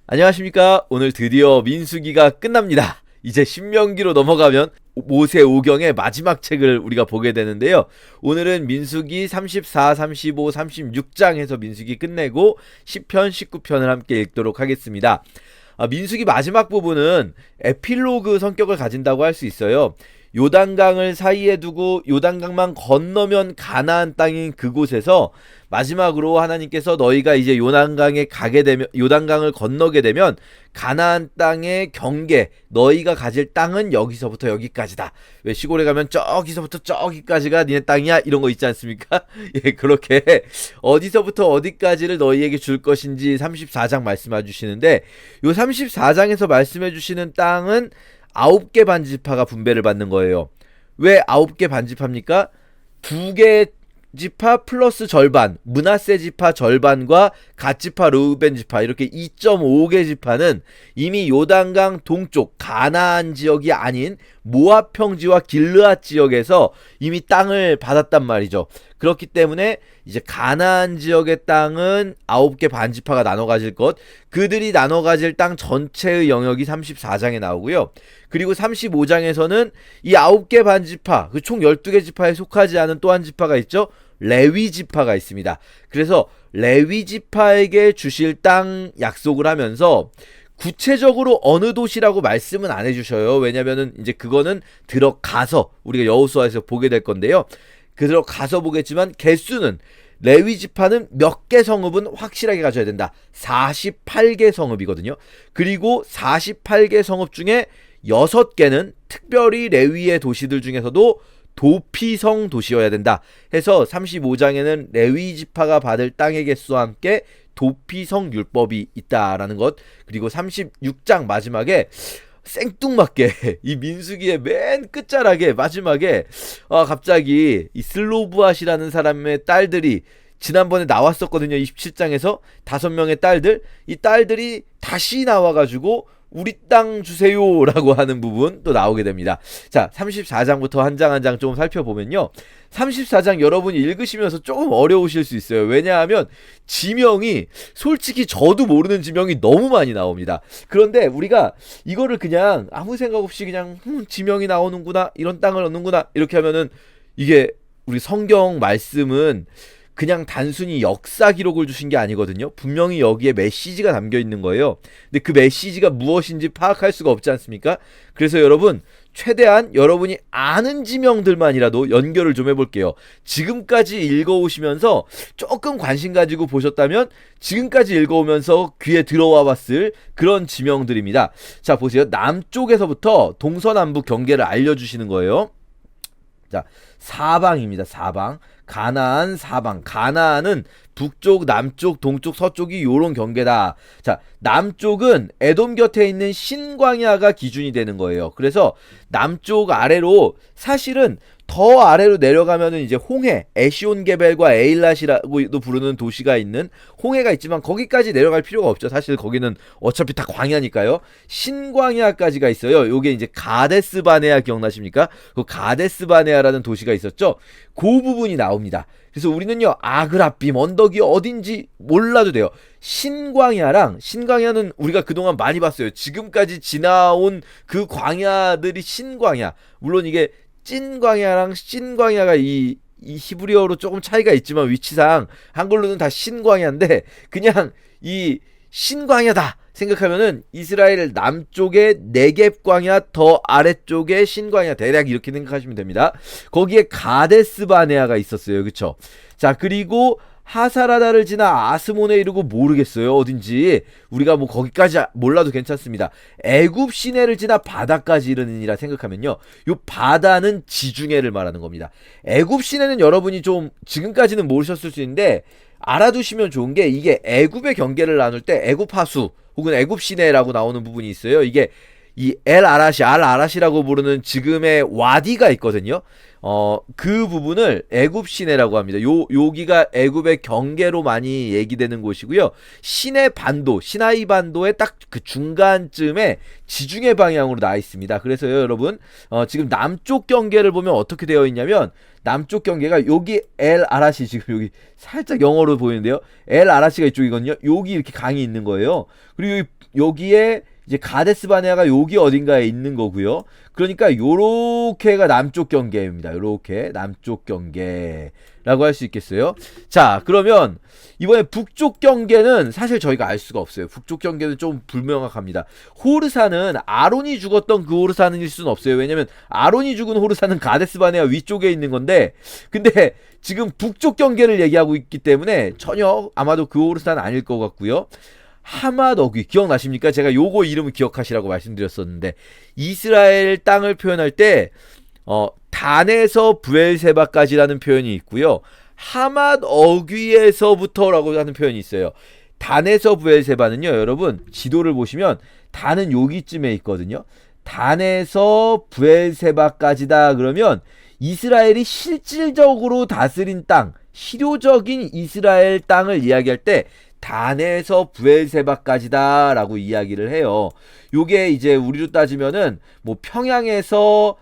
안녕하십니까. 오늘 드디어 민수기가 끝납니다. 이제 신명기로 넘어가면 모세 오경의 마지막 책을 우리가 보게 되는데요. 오늘은 민수기 34, 35, 36장 해서 민수기 끝내고 10편, 19편을 함께 읽도록 하겠습니다. 민수기 마지막 부분은 에필로그 성격을 가진다고 할 수 있어요. 요단강을 사이에 두고 요단강만 건너면 가나안 땅인 그곳에서 마지막으로 하나님께서 너희가 이제 요단강에 가게 되면, 요단강을 건너게 되면 가나안 땅의 경계, 너희가 가질 땅은 여기서부터 여기까지다. 왜 시골에 가면 저기서부터 저기까지가 니네 땅이야, 이런 거 있지 않습니까? 예, 그렇게 어디서부터 어디까지를 너희에게 줄 것인지 34장 말씀해 주시는데, 요 34장에서 말씀해 주시는 땅은 9개 반지파가 분배를 받는 거예요. 왜 9개 반지파입니까? 2개 지파 플러스 절반, 므낫세 지파 절반과 갓 지파, 르우벤 지파, 이렇게 2.5개 지파는 이미 요단강 동쪽 가나안 지역이 아닌 모압 평지와 길르앗 지역에서 이미 땅을 받았단 말이죠. 그렇기 때문에 이제 가나안 지역의 땅은 9개 반지파가 나눠 가질 것, 그들이 나눠 가질 땅 전체의 영역이 34장에 나오고요. 그리고 35장에서는 이 9개 반지파, 그 총 12개 지파에 속하지 않은 또 한 지파가 있죠. 레위 지파가 있습니다. 그래서 레위 지파에게 주실 땅 약속을 하면서 구체적으로 어느 도시라고 말씀은 안 해주셔요. 왜냐면은 이제 그거는 들어가서 우리가 여호수아에서 보게 될 건데요. 들어가서 보겠지만 개수는 레위 지파는 몇 개 성읍은 확실하게 가져야 된다. 48개 성읍이거든요. 그리고 48개 성읍 중에 6개는 특별히 레위의 도시들 중에서도 도피성 도시여야 된다 해서 35장에는 레위 지파가 받을 땅의 개수와 함께 도피성 율법이 있다라는 것, 그리고 36장 마지막에 생뚱맞게 이 민수기의 맨 끝자락에 마지막에 갑자기 이 슬로브앗이라는 사람의 딸들이 지난번에 나왔었거든요. 27장에서 5명의 딸들, 이 딸들이 다시 나와가지고 우리 땅 주세요라고 하는 부분 또 나오게 됩니다. 자, 34장부터 한 장 한 장 좀 살펴보면요. 34장 여러분이 읽으시면서 조금 어려우실 수 있어요. 왜냐하면 지명이, 솔직히 저도 모르는 지명이 너무 많이 나옵니다. 그런데 우리가 이거를 그냥 아무 생각 없이 그냥 지명이 나오는구나, 이런 땅을 얻는구나 이렇게 하면은, 이게 우리 성경 말씀은 그냥 단순히 역사 기록을 주신 게 아니거든요. 분명히 여기에 메시지가 담겨 있는 거예요. 근데 그 메시지가 무엇인지 파악할 수가 없지 않습니까? 그래서 여러분, 최대한 여러분이 아는 지명들만이라도 연결을 좀 해볼게요. 지금까지 읽어오시면서 조금 관심 가지고 보셨다면 지금까지 읽어오면서 귀에 들어와 봤을 그런 지명들입니다. 자, 보세요. 남쪽에서부터 동서남북 경계를 알려주시는 거예요. 자, 사방입니다. 사방. 가나안 사방. 가나안은 북쪽, 남쪽, 동쪽, 서쪽이 요런 경계다. 자, 남쪽은 에돔 곁에 있는 신광야가 기준이 되는 거예요. 그래서 남쪽 아래로, 사실은 더 아래로 내려가면은 이제 홍해, 에시온게벨과 에일랏이라고도 부르는 도시가 있는 홍해가 있지만 거기까지 내려갈 필요가 없죠. 사실 거기는 어차피 다 광야니까요. 신광야까지가 있어요. 요게 이제 가데스 바네아 기억나십니까? 그 가데스 바네아라는 도시가 있었죠. 그 부분이 나옵니다. 그래서 우리는요, 아그라빔 언덕이 어딘지 몰라도 돼요. 신광야는 우리가 그동안 많이 봤어요. 지금까지 지나온 그 광야들이 신광야. 물론 이게 찐광야랑 신광야가 이 히브리어로 조금 차이가 있지만 위치상 한글로는 다 신광야인데, 그냥 이 신광야다 생각하면은 이스라엘 남쪽의 네겝 광야, 더 아래쪽에 신광야, 대략 이렇게 생각하시면 됩니다. 거기에 가데스 바네아가 있었어요. 그쵸? 자, 그리고 하사라다를 지나 아스몬에 이르고, 모르겠어요 어딘지, 우리가 뭐 거기까지 몰라도 괜찮습니다. 애굽 시내를 지나 바다까지 이르느니라 생각하면요, 요 바다는 지중해를 말하는 겁니다. 애굽 시내는 여러분이 좀 지금까지는 모르셨을 수 있는데 알아두시면 좋은 게, 이게 애굽의 경계를 나눌 때 애굽 하수 혹은 애굽 시내라고 나오는 부분이 있어요. 이게 이 알 아라시라고 부르는 지금의 와디가 있거든요. 그 부분을 애굽 시내라고 합니다. 여기가 애굽의 경계로 많이 얘기되는 곳이고요. 시내 반도, 시나이 반도의 딱 그 중간쯤에 지중해 방향으로 나 있습니다. 그래서요, 여러분, 지금 남쪽 경계를 보면 어떻게 되어 있냐면, 남쪽 경계가 여기 엘 아라시, 지금 여기 살짝 영어로 보이는데요. 엘 아라시가 이쪽이거든요. 여기 이렇게 강이 있는 거예요. 그리고 여기에 이제 가데스 바네아가 여기 어딘가에 있는 거고요. 그러니까 요렇게가 남쪽 경계입니다. 요렇게 남쪽 경계라고 할 수 있겠어요. 자, 그러면 이번에 북쪽 경계는 사실 저희가 알 수가 없어요. 북쪽 경계는 좀 불명확합니다. 호르사는 아론이 죽었던 그 호르사는일 수는 없어요. 왜냐면 아론이 죽은 호르사는 가데스 바네아 위쪽에 있는 건데, 근데 지금 북쪽 경계를 얘기하고 있기 때문에 전혀 아마도 그 호르사는 아닐 것 같고요. 하맛 어귀 기억나십니까? 제가 요거 이름을 기억하시라고 말씀드렸었는데, 이스라엘 땅을 표현할 때 단에서 브엘세바까지라는 표현이 있고요. 하맛 어귀에서부터라고 하는 표현이 있어요. 단에서 브엘세바는요, 여러분 지도를 보시면 단은 여기쯤에 있거든요. 단에서 브엘세바까지다 그러면 이스라엘이 실질적으로 다스린 땅, 실효적인 이스라엘 땅을 이야기할 때 단에서 브엘세바까지다 라고 이야기를 해요. 요게 이제 우리로 따지면은 뭐 평양에서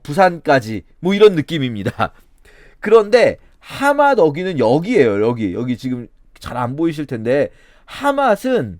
부산까지 뭐 이런 느낌입니다. 그런데 하맛 어귀는 여기에요. 여기 지금 잘 안 보이실 텐데, 하맛은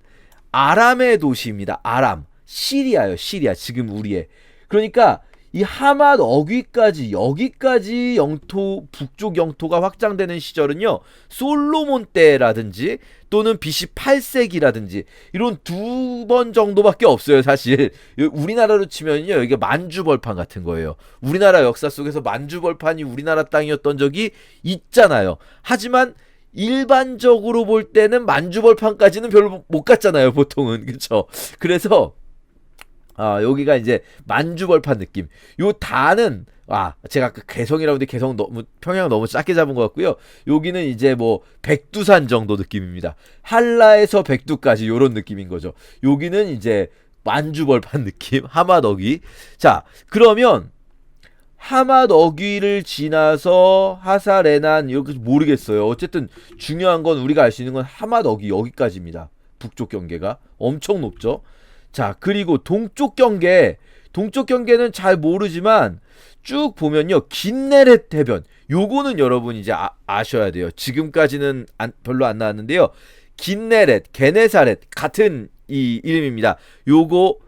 아람의 도시입니다. 아람, 시리아요. 시리아, 지금 우리의. 그러니까 이 하맛 어귀까지, 여기까지 영토, 북쪽 영토가 확장되는 시절은요, 솔로몬 때라든지 또는 BC 8세기라든지 이런 두 번 정도밖에 없어요. 사실 우리나라로 치면요, 이게 만주벌판 같은 거예요. 우리나라 역사 속에서 만주벌판이 우리나라 땅이었던 적이 있잖아요. 하지만 일반적으로 볼 때는 만주벌판까지는 별로 못 갔잖아요, 보통은. 그렇죠? 그래서 여기가 이제 만주벌판 느낌. 요 단은 제가 아까 개성이라고 했는데 개성 너무 평양 너무 작게 잡은 것 같고요. 여기는 이제 뭐 백두산 정도 느낌입니다. 한라에서 백두까지 요런 느낌인 거죠. 여기는 이제 만주벌판 느낌, 하맛 어귀. 자, 그러면 하맛 어귀를 지나서 하사레난 이렇게 모르겠어요. 어쨌든 중요한 건 우리가 알 수 있는 건 하맛 어귀 여기까지입니다. 북쪽 경계가 엄청 높죠. 자, 그리고 동쪽 경계는 잘 모르지만 쭉 보면요, 긴네렛 해변, 요거는 여러분 이제 아셔야 돼요. 지금까지는 별로 안 나왔는데요. 긴네렛, 게네사렛 같은 이 이름입니다. 요거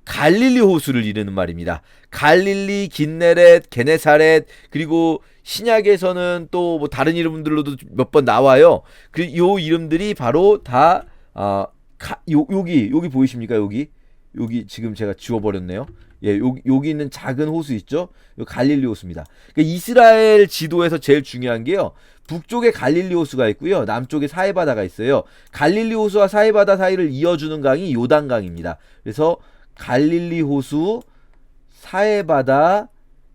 갈릴리 호수를 이르는 말입니다. 갈릴리, 긴네렛, 게네사렛, 그리고 신약에서는 또 뭐 다른 이름들로도 몇 번 나와요. 그 요 이름들이 바로 다 여기 보이십니까? 여기 지금 제가 지워버렸네요. 예, 여기 있는 작은 호수 있죠? 요 갈릴리 호수입니다. 그러니까 이스라엘 지도에서 제일 중요한 게요, 북쪽에 갈릴리 호수가 있고요, 남쪽에 사해바다가 있어요. 갈릴리 호수와 사해바다 사이를 이어주는 강이 요단강입니다. 그래서 갈릴리 호수, 사해바다,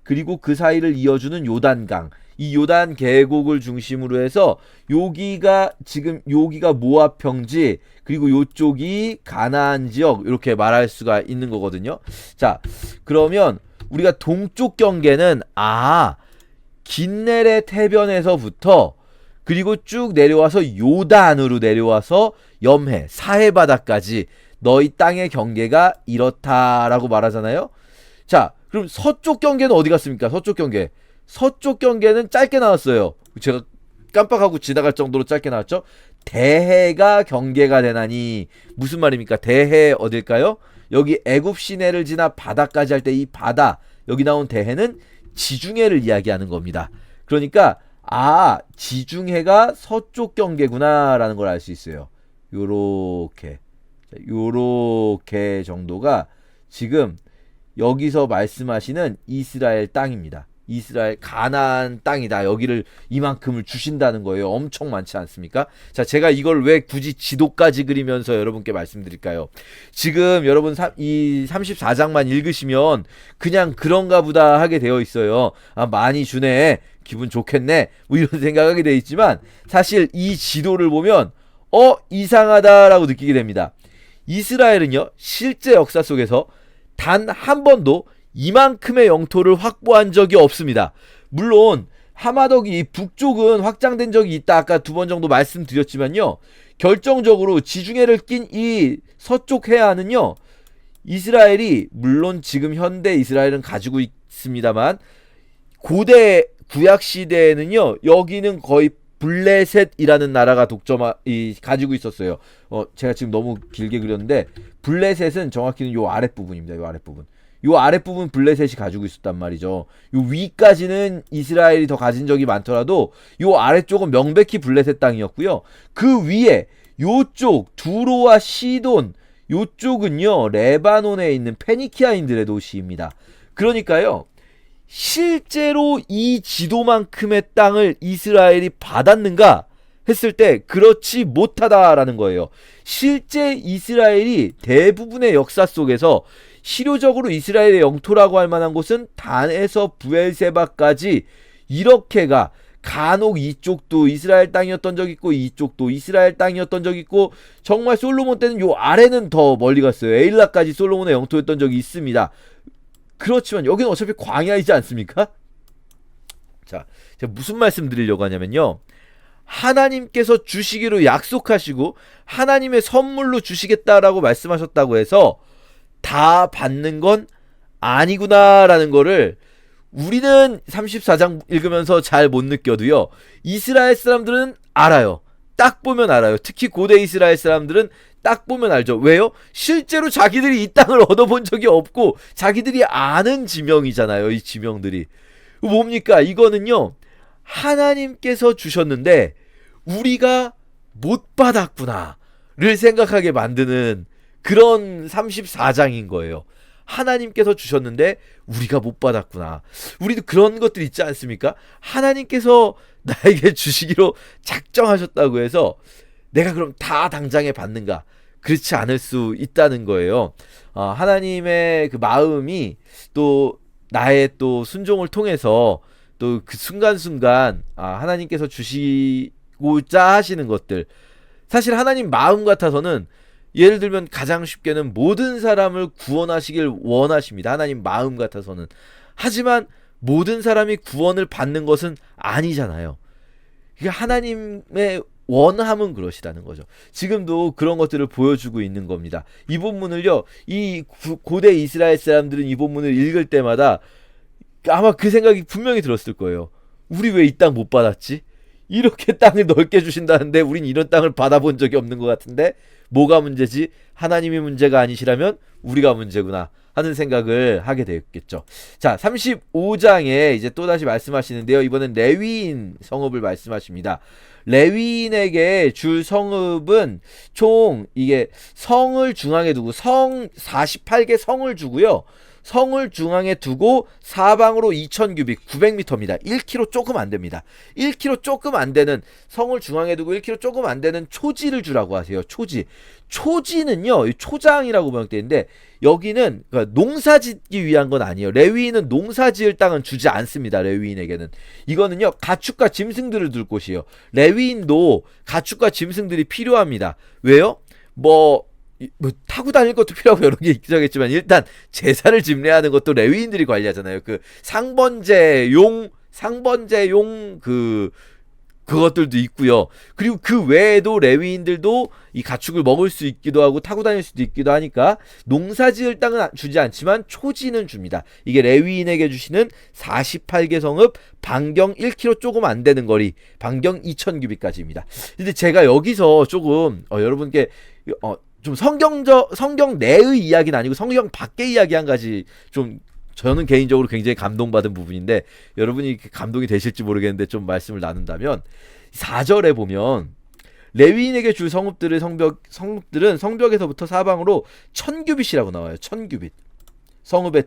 그리고 그 사이를 이어주는 요단강, 이 요단 계곡을 중심으로 해서 여기가 모압 평지, 그리고 요쪽이 가나안 지역, 이렇게 말할 수가 있는 거거든요. 자, 그러면 우리가 동쪽 경계는 긴네렛 해변에서부터 그리고 쭉 내려와서 요단으로 내려와서 염해, 사해바다까지 너희 땅의 경계가 이렇다라고 말하잖아요. 자, 그럼 서쪽 경계는 어디 갔습니까? 서쪽 경계는 짧게 나왔어요. 제가 깜빡하고 지나갈 정도로 짧게 나왔죠. 대해가 경계가 되나니, 무슨 말입니까? 대해 어딜까요? 여기 애굽 시내를 지나 바다까지 할 때 이 바다, 여기 나온 대해는 지중해를 이야기하는 겁니다. 그러니까 지중해가 서쪽 경계구나 라는 걸 알 수 있어요. 요렇게 정도가 지금 여기서 말씀하시는 이스라엘 땅입니다. 이스라엘 가나안 땅이다. 여기를 이만큼을 주신다는 거예요. 엄청 많지 않습니까? 자, 제가 이걸 왜 굳이 지도까지 그리면서 여러분께 말씀드릴까요? 지금 여러분 이 34장만 읽으시면 그냥 그런가 보다 하게 되어 있어요. 많이 주네, 기분 좋겠네, 뭐 이런 생각하게 되어 있지만, 사실 이 지도를 보면 이상하다라고 느끼게 됩니다. 이스라엘은요, 실제 역사 속에서 단 한 번도 이만큼의 영토를 확보한 적이 없습니다. 물론 하마덕이 북쪽은 확장된 적이 있다. 아까 2번 정도 말씀드렸지만요. 결정적으로 지중해를 낀 이 서쪽 해안은요. 이스라엘이 물론 지금 현대 이스라엘은 가지고 있습니다만 고대 구약 시대에는요. 여기는 거의 블레셋이라는 나라가 가지고 있었어요. 제가 지금 너무 길게 그렸는데 블레셋은 정확히는 요 아랫부분입니다. 요 아랫부분. 요 아랫부분 블레셋이 가지고 있었단 말이죠. 요 위까지는 이스라엘이 더 가진 적이 많더라도 요 아래쪽은 명백히 블레셋 땅이었고요. 그 위에 요쪽 두로와 시돈 요쪽은요 레바논에 있는 페니키아인들의 도시입니다. 그러니까요 실제로 이 지도만큼의 땅을 이스라엘이 받았는가 했을 때 그렇지 못하다라는 거예요. 실제 이스라엘이 대부분의 역사 속에서 실효적으로 이스라엘의 영토라고 할 만한 곳은 단에서 부엘세바까지 이렇게가 간혹 이쪽도 이스라엘 땅이었던 적 있고 이쪽도 이스라엘 땅이었던 적 있고 정말 솔로몬 때는 요 아래는 더 멀리 갔어요. 에일라까지 솔로몬의 영토였던 적이 있습니다. 그렇지만 여기는 어차피 광야이지 않습니까? 자, 제가 무슨 말씀 드리려고 하냐면요. 하나님께서 주시기로 약속하시고 하나님의 선물로 주시겠다라고 말씀하셨다고 해서 다 받는 건 아니구나라는 거를 우리는 34장 읽으면서 잘 못 느껴도요. 이스라엘 사람들은 알아요. 딱 보면 알아요. 특히 고대 이스라엘 사람들은 딱 보면 알죠. 왜요? 실제로 자기들이 이 땅을 얻어본 적이 없고 자기들이 아는 지명이잖아요. 이 지명들이. 뭡니까? 이거는요. 하나님께서 주셨는데 우리가 못 받았구나를 생각하게 만드는 그런 34장인 거예요. 하나님께서 주셨는데 우리가 못 받았구나. 우리도 그런 것들 있지 않습니까? 하나님께서 나에게 주시기로 작정하셨다고 해서 내가 그럼 다 당장에 받는가? 그렇지 않을 수 있다는 거예요. 하나님의 그 마음이 또 나의 또 순종을 통해서 또 그 순간순간 하나님께서 주시고자 하시는 것들, 사실 하나님 마음 같아서는 예를 들면 가장 쉽게는 모든 사람을 구원하시길 원하십니다. 하나님 마음 같아서는. 하지만 모든 사람이 구원을 받는 것은 아니잖아요. 이게 하나님의 원함은 그러시다는 거죠. 지금도 그런 것들을 보여주고 있는 겁니다. 이 본문을요, 이 고대 이스라엘 사람들은 이 본문을 읽을 때마다 아마 그 생각이 분명히 들었을 거예요. 우리 왜 이 땅 못 받았지? 이렇게 땅을 넓게 주신다는데 우린 이런 땅을 받아본 적이 없는 것 같은데 뭐가 문제지? 하나님이 문제가 아니시라면 우리가 문제구나 하는 생각을 하게 되겠죠. 자, 35장에 이제 또다시 말씀하시는데요. 이번엔 레위인 성읍을 말씀하십니다. 레위인에게 줄 성읍은 총 이게 성을 중앙에 두고 성 48개 성을 주고요. 성을 중앙에 두고 사방으로 2000규빅 900m입니다. 1km 조금 안 됩니다. 1km 조금 안 되는 성을 중앙에 두고 1km 조금 안 되는 초지를 주라고 하세요. 초지. 초지는요. 초장이라고 번역되는데 여기는 농사 짓기 위한 건 아니에요. 레위인은 농사 지을 땅은 주지 않습니다. 레위인에게는. 이거는요. 가축과 짐승들을 둘 곳이에요. 레위인도 가축과 짐승들이 필요합니다. 왜요? 뭐 타고 다닐 것도 필요하고 여러 개 있겠지만 일단 제사를 집례하는 것도 레위인들이 관리하잖아요. 그 상번제용 그것들도 있고요. 그리고 그 외에도 레위인들도 이 가축을 먹을 수 있기도 하고 타고 다닐 수도 있기도 하니까 농사지을 땅은 주지 않지만 초지는 줍니다. 이게 레위인에게 주시는 48개 성읍 반경 1km 조금 안 되는 거리 반경 2000규빅까지입니다. 근데 제가 여기서 조금 여러분께 좀 성경 내의 이야기는 아니고 성경 밖의 이야기 한 가지 좀 저는 개인적으로 굉장히 감동받은 부분인데 여러분이 감동이 되실지 모르겠는데 좀 말씀을 나눈다면 4절에 보면 레위인에게 줄 성읍들은 성벽에서부터 사방으로 1000규빗이라고 나와요. 1000규빗. 성읍의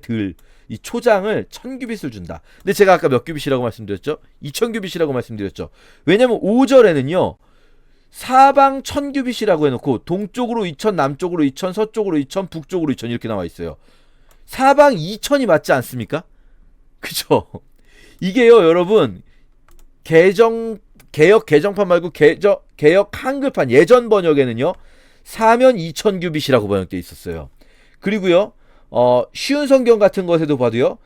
이 초장을 1000규빗을 준다. 근데 제가 아까 몇 규빗이라고 말씀드렸죠? 2000규빗이라고 말씀드렸죠. 왜냐면 5절에는요. 사방 1000규빗이라고 해놓고 동쪽으로 2000, 남쪽으로 2000, 서쪽으로 2000, 북쪽으로 2000 이렇게 나와 있어요. 사방 2000이 맞지 않습니까? 그죠? 이게요, 여러분 개역 개정판 말고 개역 한글판 예전 번역에는요 사면 2000규빗이라고 번역되어 있었어요. 그리고요 쉬운 성경 같은 것에도 봐도요.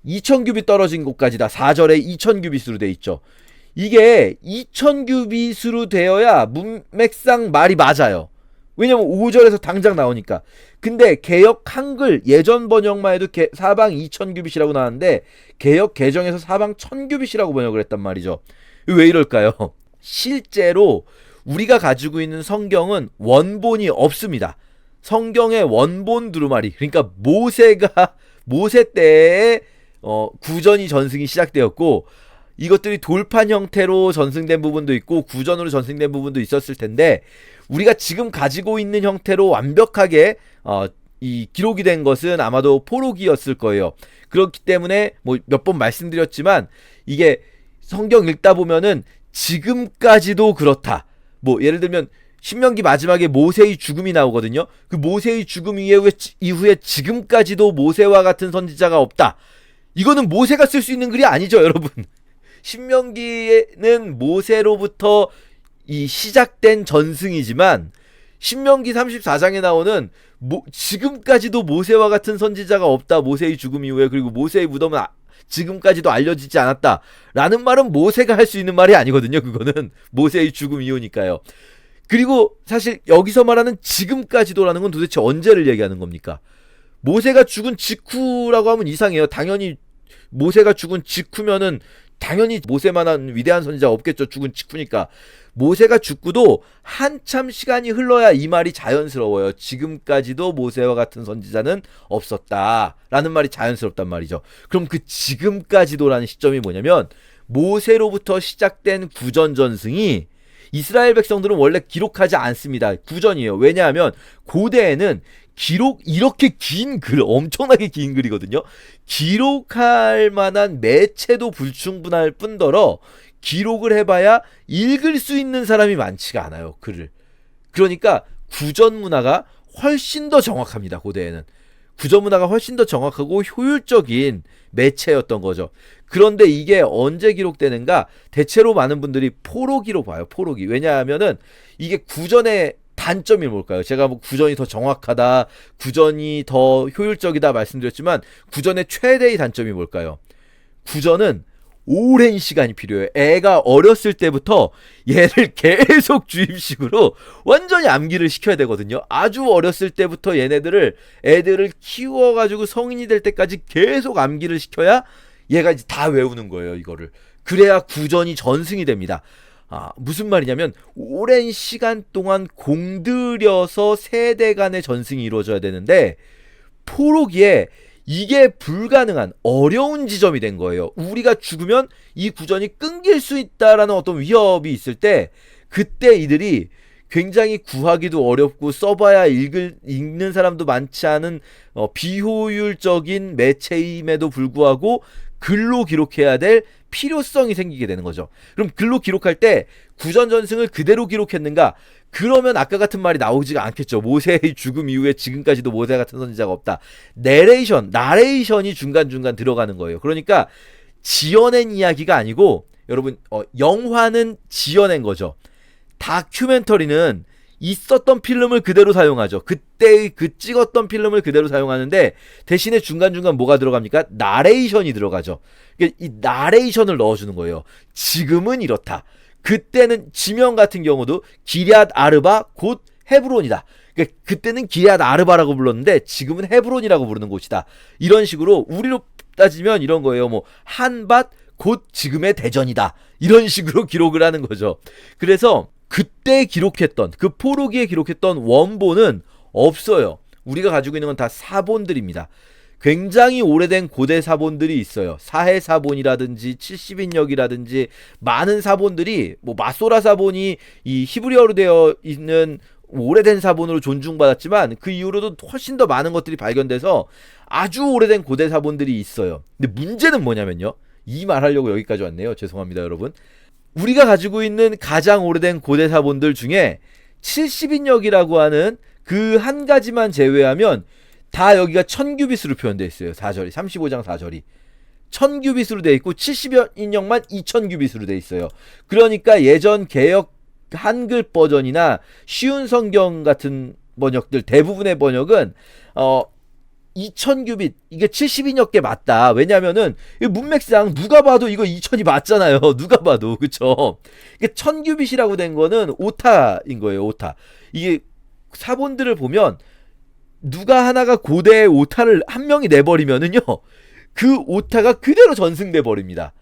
2000규빗 떨어진 곳까지다. 4절에 2000규빗으로 돼 있죠. 이게 2000규빗으로 되어야 문맥상 말이 맞아요. 왜냐면 5절에서 당장 나오니까. 근데 개역 한글 예전 번역만 해도 사방 2000규빗이라고 나왔는데 개역 개정에서 사방 1000규빗이라고 번역을 했단 말이죠. 왜 이럴까요? 실제로 우리가 가지고 있는 성경은 원본이 없습니다. 성경의 원본 두루마리, 그러니까 모세 때에 구전이 전승이 시작되었고, 이것들이 돌판 형태로 전승된 부분도 있고 구전으로 전승된 부분도 있었을 텐데, 우리가 지금 가지고 있는 형태로 완벽하게 이 기록이 된 것은 아마도 포록이었을 거예요. 그렇기 때문에 뭐 몇 번 말씀드렸지만, 이게 성경 읽다 보면은 지금까지도 그렇다. 뭐 예를 들면 신명기 마지막에 모세의 죽음이 나오거든요. 그 모세의 죽음 이후에 지금까지도 모세와 같은 선지자가 없다. 이거는 모세가 쓸 수 있는 글이 아니죠, 여러분. 신명기에는 모세로부터 이 시작된 전승이지만, 신명기 34장에 나오는 지금까지도 모세와 같은 선지자가 없다. 모세의 죽음 이후에. 그리고 모세의 무덤은 지금까지도 알려지지 않았다 라는 말은 모세가 할 수 있는 말이 아니거든요. 그거는 모세의 죽음 이후니까요. 그리고 사실 여기서 말하는 지금까지도라는 건 도대체 언제를 얘기하는 겁니까? 모세가 죽은 직후라고 하면 이상해요. 당연히 모세가 죽은 직후면은 당연히 모세만한 위대한 선지자 없겠죠. 죽은 직후니까. 모세가 죽고도 한참 시간이 흘러야 이 말이 자연스러워요. 지금까지도 모세와 같은 선지자는 없었다 라는 말이 자연스럽단 말이죠. 그럼 그 지금까지도라는 시점이 뭐냐면, 모세로부터 시작된 구전전승이 이스라엘 백성들은 원래 기록하지 않습니다. 구전이에요. 왜냐하면 고대에는 이렇게 긴 글, 엄청나게 긴 글이거든요. 기록할 만한 매체도 불충분할 뿐더러 기록을 해봐야 읽을 수 있는 사람이 많지가 않아요, 글을. 그러니까 구전 문화가 훨씬 더 정확합니다. 고대에는 구전 문화가 훨씬 더 정확하고 효율적인 매체였던 거죠. 그런데 이게 언제 기록되는가? 대체로 많은 분들이 포로기로 봐요. 포로기. 왜냐하면은 이게 구전의 단점이 뭘까요? 제가 뭐 구전이 더 정확하다, 구전이 더 효율적이다 말씀드렸지만, 구전의 최대의 단점이 뭘까요? 구전은 오랜 시간이 필요해요. 애가 어렸을 때부터 얘를 계속 주입식으로 완전히 암기를 시켜야 되거든요. 아주 어렸을 때부터 애들을 키워가지고 성인이 될 때까지 계속 암기를 시켜야 얘가 이제 다 외우는 거예요, 이거를. 그래야 구전이 전승이 됩니다. 무슨 말이냐면, 오랜 시간 동안 공들여서 세대 간의 전승이 이루어져야 되는데, 포로기에 이게 불가능한 어려운 지점이 된 거예요. 우리가 죽으면 이 구전이 끊길 수 있다라는 어떤 위협이 있을 때, 그때 이들이 굉장히 구하기도 어렵고 써봐야 읽는 사람도 많지 않은 비효율적인 매체임에도 불구하고 글로 기록해야 될 필요성이 생기게 되는 거죠. 그럼 글로 기록할 때 구전전승을 그대로 기록했는가? 그러면 아까 같은 말이 나오지가 않겠죠. 모세의 죽음 이후에 지금까지도 모세 같은 선지자가 없다. 나레이션이 중간중간 들어가는 거예요. 그러니까 지어낸 이야기가 아니고, 여러분, 영화는 지어낸 거죠. 다큐멘터리는 있었던 필름을 그대로 사용하죠. 그때 찍었던 필름을 그대로 사용하는데, 대신에 중간중간 뭐가 들어갑니까? 나레이션이 들어가죠. 그러니까 이 나레이션을 넣어주는 거예요. 지금은 이렇다. 그때는 지명 같은 경우도 기럇 아르바 곧 헤브론이다. 그러니까 그때는 기럇 아르바라고 불렀는데 지금은 헤브론이라고 부르는 곳이다. 이런 식으로 우리로 따지면 이런 거예요. 뭐 한밭 곧 지금의 대전이다. 이런 식으로 기록을 하는 거죠. 그래서 그때 기록했던, 그 포로기에 기록했던 원본은 없어요. 우리가 가지고 있는 건 다 사본들입니다. 굉장히 오래된 고대 사본들이 있어요. 사해사본이라든지 70인역이라든지 많은 사본들이, 뭐 마소라 사본이 이 히브리어로 되어 있는 오래된 사본으로 존중받았지만, 그 이후로도 훨씬 더 많은 것들이 발견돼서 아주 오래된 고대 사본들이 있어요. 근데 문제는 뭐냐면요, 이 말하려고 여기까지 왔네요. 죄송합니다, 여러분. 우리가 가지고 있는 가장 오래된 고대 사본들 중에 70인역이라고 하는 그 한 가지만 제외하면 다 여기가 1000규빗으로 표현되어 있어요. 4절이 35장 4절이 1000규빗으로 되어 있고, 70인역만 2000규빗으로 되어 있어요. 그러니까 예전 개역 한글 버전이나 쉬운 성경 같은 번역들 대부분의 번역은 2000규빗 이게 72억 개 맞다. 왜냐면은 문맥상 누가 봐도 이거 2000이 맞잖아요. 누가 봐도. 그쵸? 이게 1000규빗이라고 된 거는 오타인 거예요. 오타. 이게 사본들을 보면 누가 하나가 고대의 오타를 한 명이 내버리면은요, 그 오타가 그대로 전승돼 버립니다.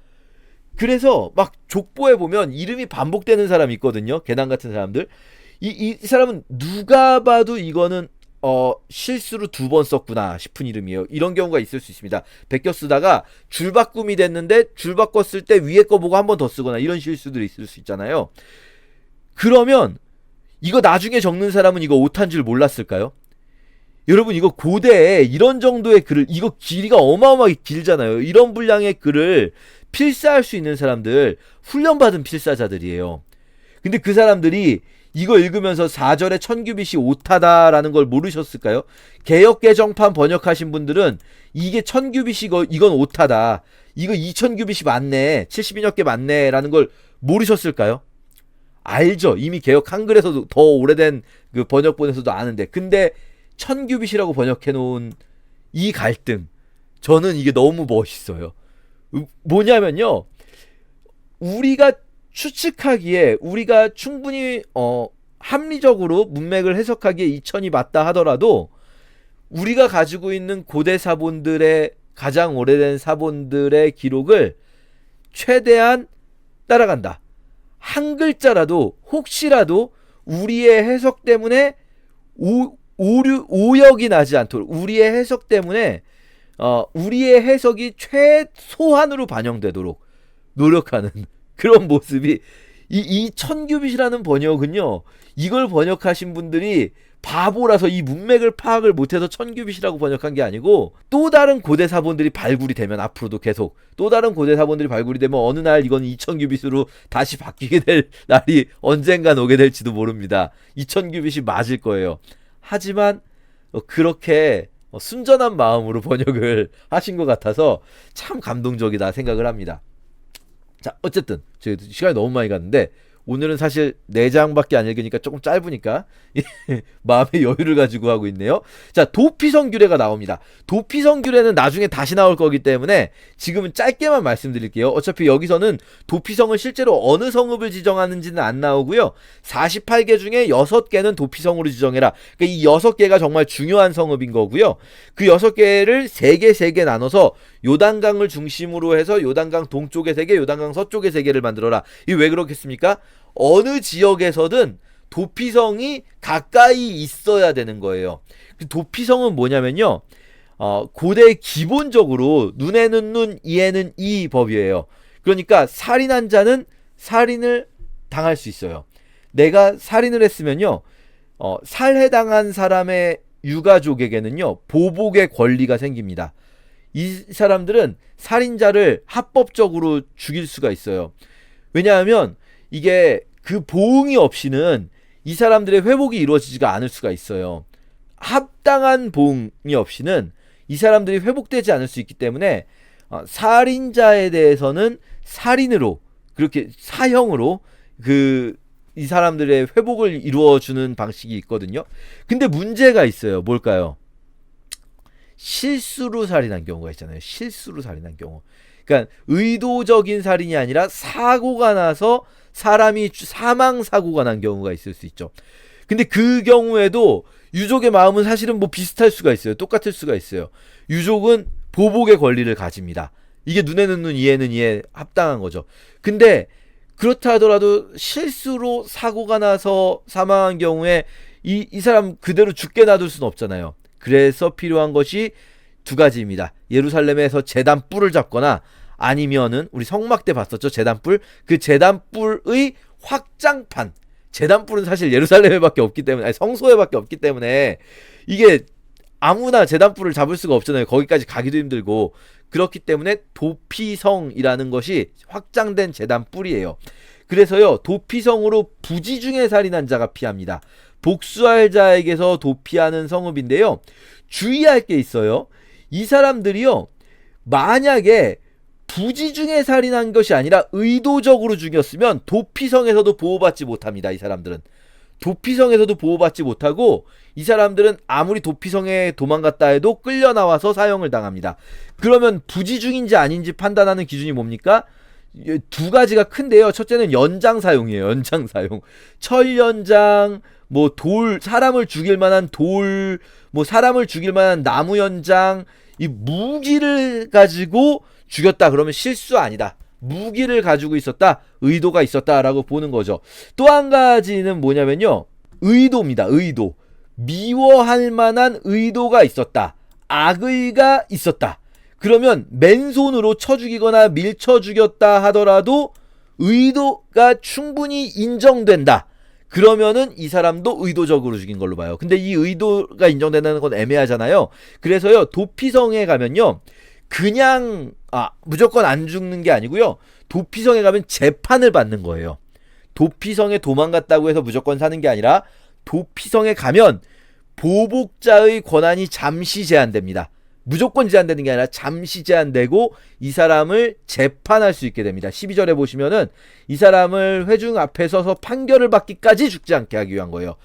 그래서 막 족보에 보면 이름이 반복되는 사람이 있거든요. 계단 같은 사람들. 이 사람은 누가 봐도 이거는 실수로 2번 썼구나 싶은 이름이에요. 이런 경우가 있을 수 있습니다. 베껴 쓰다가 줄바꿈이 됐는데 줄 바꿨을 때 위에 거 보고 한 번 더 쓰거나 이런 실수들이 있을 수 있잖아요. 그러면 이거 나중에 적는 사람은 이거 오타인 줄 몰랐을까요? 여러분 이거 고대에 이런 정도의 글을, 이거 길이가 어마어마하게 길잖아요. 이런 분량의 글을 필사할 수 있는 사람들, 훈련받은 필사자들이에요. 근데 그 사람들이 이거 읽으면서 4절에 1000규빗이 오타다라는 걸 모르셨을까요? 개역개정판 번역하신 분들은 이게 1000규빗이 이건 오타다, 이거 2000규빗이 맞네, 72억 개 맞네 라는 걸 모르셨을까요? 알죠. 이미 개역 한글에서도 더 오래된 그 번역본에서도 아는데, 근데 1000규빗이라고 번역해 놓은 이 갈등, 저는 이게 너무 멋있어요. 뭐냐면요, 우리가 추측하기에, 우리가 충분히 합리적으로 문맥을 해석하기에 2000이 맞다 하더라도 우리가 가지고 있는 고대 사본들의, 가장 오래된 사본들의 기록을 최대한 따라간다. 한 글자라도 혹시라도 우리의 해석 때문에 오역이 나지 않도록, 우리의 해석 때문에 우리의 해석이 최소한으로 반영되도록 노력하는 그런 모습이, 이 1000규빗이라는 번역은요, 이걸 번역하신 분들이 바보라서 이 문맥을 파악을 못해서 1000규빗이라고 번역한 게 아니고, 또 다른 고대 사본들이 발굴이 되면, 앞으로도 계속 또 다른 고대 사본들이 발굴이 되면 어느 날 이건 2000규빗으로 다시 바뀌게 될 날이 언젠간 오게 될지도 모릅니다. 2000규빗이 맞을 거예요. 하지만 그렇게 순전한 마음으로 번역을 하신 것 같아서 참 감동적이다 생각을 합니다. 자, 어쨌든 저희 시간이 너무 많이 갔는데, 오늘은 사실 4장밖에 안 읽으니까 조금 짧으니까 마음의 여유를 가지고 하고 있네요. 자, 도피성규례가 나옵니다. 도피성규례는 나중에 다시 나올 거기 때문에 지금은 짧게만 말씀드릴게요. 어차피 여기서는 도피성을 실제로 어느 성읍을 지정하는지는 안 나오고요. 48개 중에 6개는 도피성으로 지정해라. 그러니까 이 6개가 정말 중요한 성읍인 거고요. 그 6개를 3개 나눠서 요단강을 중심으로 해서 요단강 동쪽에 3개, 요단강 서쪽에 3개를 만들어라. 이게 왜 그렇겠습니까? 어느 지역에서든 도피성이 가까이 있어야 되는 거예요. 도피성은 뭐냐면요, 고대 기본적으로 눈에는 눈, 이에는 이 법이에요. 그러니까 살인한 자는 살인을 당할 수 있어요. 내가 살인을 했으면요, 살해당한 사람의 유가족에게는요 보복의 권리가 생깁니다. 이 사람들은 살인자를 합법적으로 죽일 수가 있어요. 왜냐하면 이게 그 보응이 없이는 이 사람들의 회복이 이루어지지가 않을 수가 있어요. 합당한 보응이 없이는 이 사람들이 회복되지 않을 수 있기 때문에 살인자에 대해서는 살인으로, 그렇게 사형으로 이 사람들의 회복을 이루어주는 방식이 있거든요. 근데 문제가 있어요. 뭘까요? 실수로 살인한 경우가 있잖아요. 실수로 살인한 경우. 그러니까 의도적인 살인이 아니라 사고가 나서 사람이 사망 사고가 난 경우가 있을 수 있죠. 근데 그 경우에도 유족의 마음은 사실은 뭐 비슷할 수가 있어요. 똑같을 수가 있어요. 유족은 보복의 권리를 가집니다. 이게 눈에는 눈, 이에는 이에 합당한 거죠. 근데 그렇다 하더라도 실수로 사고가 나서 사망한 경우에 이 사람 그대로 죽게 놔둘 수는 없잖아요. 그래서 필요한 것이 2가지입니다. 예루살렘에서 제단 뿔을 잡거나, 아니면은 우리 성막 때 봤었죠, 제단뿔. 그 제단뿔의 확장판. 제단뿔은 사실 예루살렘에밖에 없기 때문에, 아니 성소에밖에 없기 때문에 이게 아무나 제단뿔을 잡을 수가 없잖아요. 거기까지 가기도 힘들고. 그렇기 때문에 도피성이라는 것이 확장된 제단뿔이에요. 그래서요, 도피성으로 부지 중에 살인한 자가 피합니다. 복수할 자에게서 도피하는 성읍인데요, 주의할 게 있어요. 이 사람들이요, 만약에 부지 중에 살인한 것이 아니라 의도적으로 죽였으면 도피성에서도 보호받지 못합니다. 이 사람들은 도피성에서도 보호받지 못하고 이 사람들은 아무리 도피성에 도망갔다 해도 끌려 나와서 사형을 당합니다. 그러면 부지 중인지 아닌지 판단하는 기준이 뭡니까? 두 가지가 큰데요. 첫째는 연장 사용이에요. 연장 사용. 철 연장, 뭐 사람을 죽일 만한 뭐 사람을 죽일 만한 나무 연장, 이 무기를 가지고 죽였다 그러면 실수 아니다. 무기를 가지고 있었다, 의도가 있었다라고 보는 거죠. 또 한 가지는 뭐냐면요, 의도입니다. 의도. 미워할 만한 의도가 있었다, 악의가 있었다. 그러면 맨손으로 쳐 죽이거나 밀쳐 죽였다 하더라도 의도가 충분히 인정된다. 그러면은 이 사람도 의도적으로 죽인 걸로 봐요. 근데 이 의도가 인정된다는 건 애매하잖아요. 그래서요, 도피성에 가면요, 그냥 무조건 안 죽는 게 아니고요, 도피성에 가면 재판을 받는 거예요. 도피성에 도망갔다고 해서 무조건 사는 게 아니라 도피성에 가면 보복자의 권한이 잠시 제한됩니다. 무조건 제한되는 게 아니라 잠시 제한되고 이 사람을 재판할 수 있게 됩니다. 12절에 보시면은 이 사람을 회중 앞에 서서 판결을 받기까지 죽지 않게 하기 위한 거예요.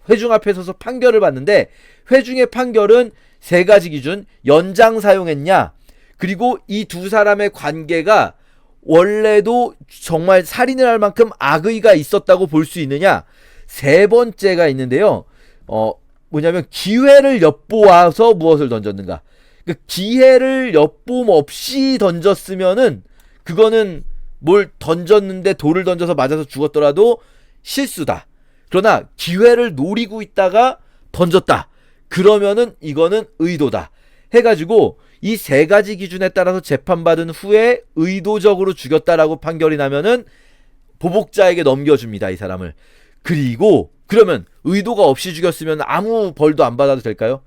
회중 앞에 서서 판결을 받는데, 회중의 판결은 세 가지 기준: 연장 사용했냐, 그리고 이 두 사람의 관계가 원래도 정말 살인을 할 만큼 악의가 있었다고 볼 수 있느냐, 세 번째가 있는데요. 뭐냐면 기회를 엿보아서 무엇을 던졌는가. 그 기회를 엿봄 없이 던졌으면은 그거는 뭘 던졌는데 돌을 던져서 맞아서 죽었더라도 실수다. 그러나 기회를 노리고 있다가 던졌다, 그러면은 이거는 의도다 해가지고 이 세 가지 기준에 따라서 재판받은 후에 의도적으로 죽였다라고 판결이 나면은 보복자에게 넘겨줍니다, 이 사람을. 그리고 그러면 의도가 없이 죽였으면 아무 벌도 안 받아도 될까요?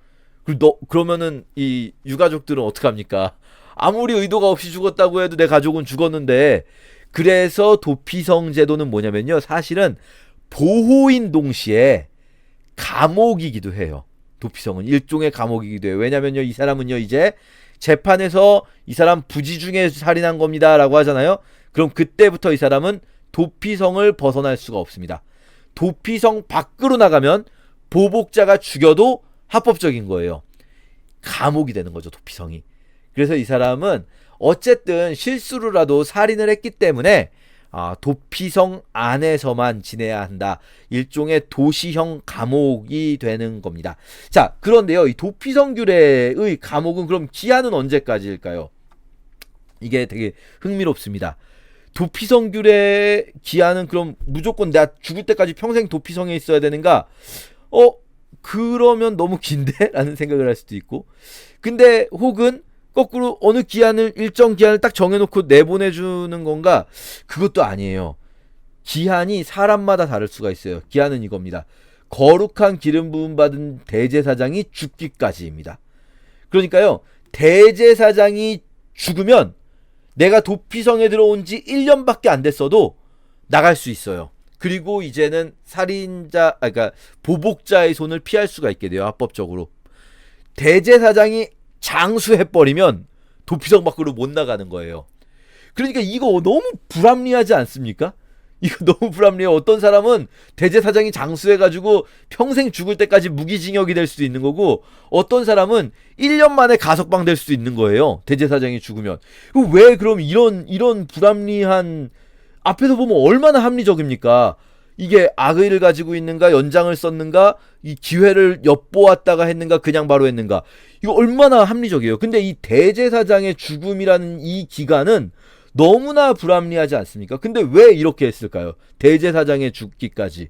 그러면은 이 유가족들은 어떡합니까? 아무리 의도가 없이 죽었다고 해도 내 가족은 죽었는데. 그래서 도피성 제도는 뭐냐면요, 사실은 보호인 동시에 감옥이기도 해요. 도피성은 일종의 감옥이기도 해요. 왜냐면요, 이 사람은요, 이제 재판에서 이 사람 부지 중에 살인한 겁니다 라고 하잖아요. 그럼 그때부터 이 사람은 도피성을 벗어날 수가 없습니다. 도피성 밖으로 나가면 보복자가 죽여도 합법적인 거예요. 감옥이 되는 거죠, 도피성이. 그래서 이 사람은 어쨌든 실수로라도 살인을 했기 때문에 도피성 안에서만 지내야 한다. 일종의 도시형 감옥이 되는 겁니다. 자, 그런데요, 이 도피성 규례의 감옥은 그럼 기한은 언제까지일까요? 이게 되게 흥미롭습니다. 도피성 규례 기한은 그럼 무조건 내가 죽을 때까지 평생 도피성에 있어야 되는가? 그러면 너무 긴데? 라는 생각을 할 수도 있고, 근데 혹은 거꾸로 어느 기한을, 일정 기한을 딱 정해놓고 내보내주는 건가? 그것도 아니에요. 기한이 사람마다 다를 수가 있어요. 기한은 이겁니다. 거룩한 기름 부음 받은 대제사장이 죽기까지입니다. 그러니까요, 대제사장이 죽으면 내가 도피성에 들어온 지 1년밖에 안 됐어도 나갈 수 있어요. 그리고 이제는 그러니까 보복자의 손을 피할 수가 있게 돼요, 합법적으로. 대제사장이 장수해버리면 도피성 밖으로 못 나가는 거예요. 그러니까 이거 너무 불합리하지 않습니까? 이거 너무 불합리해요. 어떤 사람은 대제사장이 장수해가지고 평생 죽을 때까지 무기징역이 될 수도 있는 거고, 어떤 사람은 1년 만에 가석방 될 수도 있는 거예요, 대제사장이 죽으면. 왜 그럼 이런 불합리한, 앞에서 보면 얼마나 합리적입니까? 이게 악의를 가지고 있는가, 연장을 썼는가, 이 기회를 엿보았다가 했는가, 그냥 바로 했는가. 이거 얼마나 합리적이에요. 근데 이 대제사장의 죽음이라는 이 기간은 너무나 불합리하지 않습니까? 근데 왜 이렇게 했을까요? 대제사장의 죽기까지.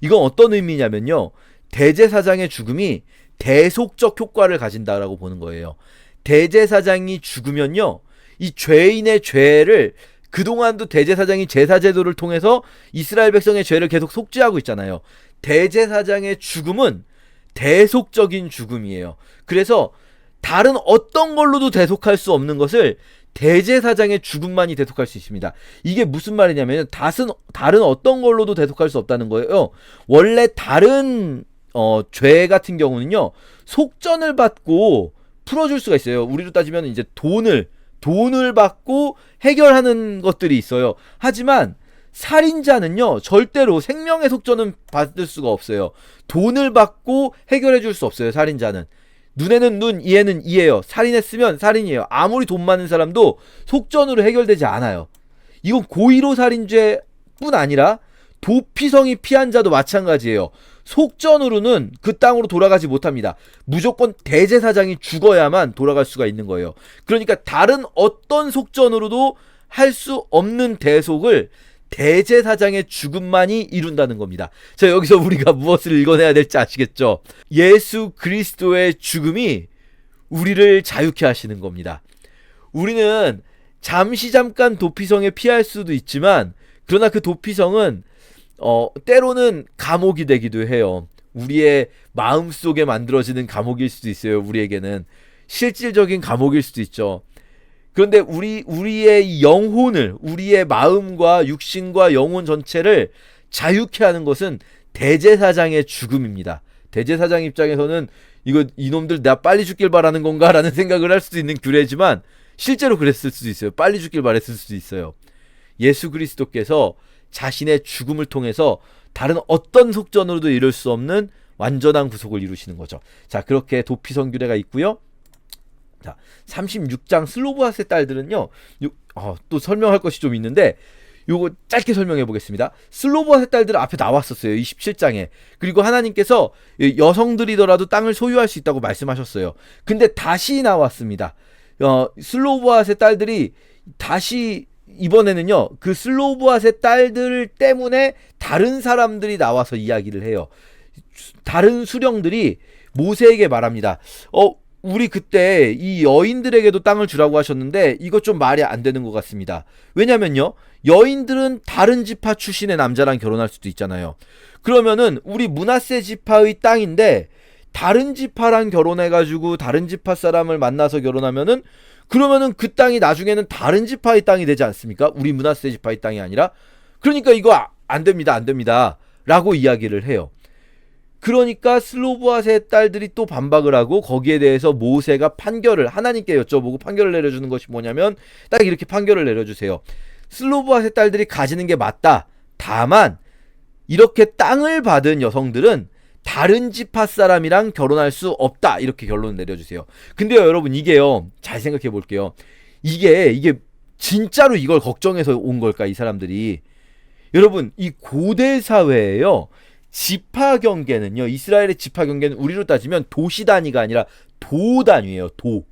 이건 어떤 의미냐면요, 대제사장의 죽음이 대속적 효과를 가진다라고 보는 거예요. 대제사장이 죽으면요, 이 죄인의 죄를, 그동안도 대제사장이 제사제도를 통해서 이스라엘 백성의 죄를 계속 속죄하고 있잖아요. 대제사장의 죽음은 대속적인 죽음이에요. 그래서 다른 어떤 걸로도 대속할 수 없는 것을 대제사장의 죽음만이 대속할 수 있습니다. 이게 무슨 말이냐면, 다른 어떤 걸로도 대속할 수 없다는 거예요. 원래 다른 죄 같은 경우는요, 속전을 받고 풀어줄 수가 있어요. 우리로 따지면 이제 돈을 받고 해결하는 것들이 있어요. 하지만 살인자는요 절대로 생명의 속전은 받을 수가 없어요. 돈을 받고 해결해 줄 수 없어요. 살인자는 눈에는 눈, 이에는 이예요. 살인했으면 살인이에요. 아무리 돈 많은 사람도 속전으로 해결되지 않아요. 이건 고의로 살인죄뿐 아니라 도피성이 피한 자도 마찬가지예요. 속전으로는 그 땅으로 돌아가지 못합니다. 무조건 대제사장이 죽어야만 돌아갈 수가 있는 거예요. 그러니까 다른 어떤 속전으로도 할 수 없는 대속을 대제사장의 죽음만이 이룬다는 겁니다. 자, 여기서 우리가 무엇을 읽어내야 될지 아시겠죠? 예수 그리스도의 죽음이 우리를 자유케 하시는 겁니다. 우리는 잠깐 도피성에 피할 수도 있지만, 그러나 그 도피성은 때로는 감옥이 되기도 해요. 우리의 마음속에 만들어지는 감옥일 수도 있어요. 우리에게는 실질적인 감옥일 수도 있죠. 그런데 우리의 영혼을, 우리의 마음과 육신과 영혼 전체를 자유케 하는 것은 대제사장의 죽음입니다. 대제사장 입장에서는 이놈들 나 빨리 죽길 바라는 건가 라는 생각을 할 수도 있는 규례지만 실제로 그랬을 수도 있어요. 빨리 죽길 바랬을 수도 있어요. 예수 그리스도께서 자신의 죽음을 통해서 다른 어떤 속전으로도 이룰 수 없는 완전한 구속을 이루시는 거죠. 자, 그렇게 도피성 규례가 있고요. 자, 36장 슬로보아스의 딸들은요, 또 설명할 것이 좀 있는데, 요거 짧게 설명해 보겠습니다. 슬로보아스의 딸들은 앞에 나왔었어요. 27장에. 그리고 하나님께서 여성들이더라도 땅을 소유할 수 있다고 말씀하셨어요. 근데 다시 나왔습니다. 슬로보아스의 딸들이 다시 이번에는요, 그 슬로보아스의 딸들 때문에 다른 사람들이 나와서 이야기를 해요. 다른 수령들이 모세에게 말합니다. 우리 그때 이 여인들에게도 땅을 주라고 하셨는데 이거 좀 말이 안 되는 것 같습니다. 왜냐면요, 여인들은 다른 지파 출신의 남자랑 결혼할 수도 있잖아요. 그러면은 우리 므낫세 지파의 땅인데 다른 지파랑 결혼해가지고 다른 지파 사람을 만나서 결혼하면은, 그러면은 그 땅이 나중에는 다른 지파의 땅이 되지 않습니까? 우리 므낫세 지파의 땅이 아니라. 그러니까 이거 안 됩니다, 안 됩니다 라고 이야기를 해요. 그러니까 슬로보아스의 딸들이 또 반박을 하고, 거기에 대해서 모세가 판결을 하나님께 여쭤보고 판결을 내려주는 것이 뭐냐면, 딱 이렇게 판결을 내려주세요. 슬로보아스의 딸들이 가지는 게 맞다. 다만 이렇게 땅을 받은 여성들은 다른 지파 사람이랑 결혼할 수 없다. 이렇게 결론을 내려주세요. 근데요, 여러분, 이게요, 잘 생각해 볼게요. 이게 진짜로 이걸 걱정해서 온 걸까, 이 사람들이? 여러분, 이 고대 사회에요, 지파 경계는요, 이스라엘의 지파 경계는 우리로 따지면 도시 단위가 아니라 도 단위예요. 도.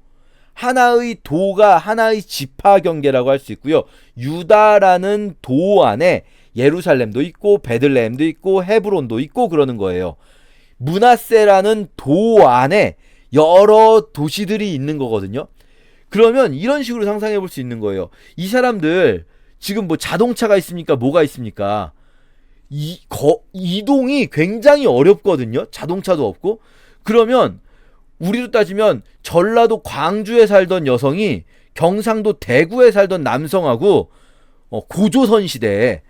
하나의 도가 하나의 지파 경계라고 할 수 있고요. 유다라는 도 안에 예루살렘도 있고 베들레헴도 있고 헤브론도 있고 그러는 거예요. 므낫세라는 도 안에 여러 도시들이 있는 거거든요. 그러면 이런 식으로 상상해 볼 수 있는 거예요. 이 사람들 지금 뭐 자동차가 있습니까? 뭐가 있습니까? 이동이 굉장히 어렵거든요. 자동차도 없고. 그러면 우리로 따지면 전라도 광주에 살던 여성이 경상도 대구에 살던 남성하고 고조선 시대에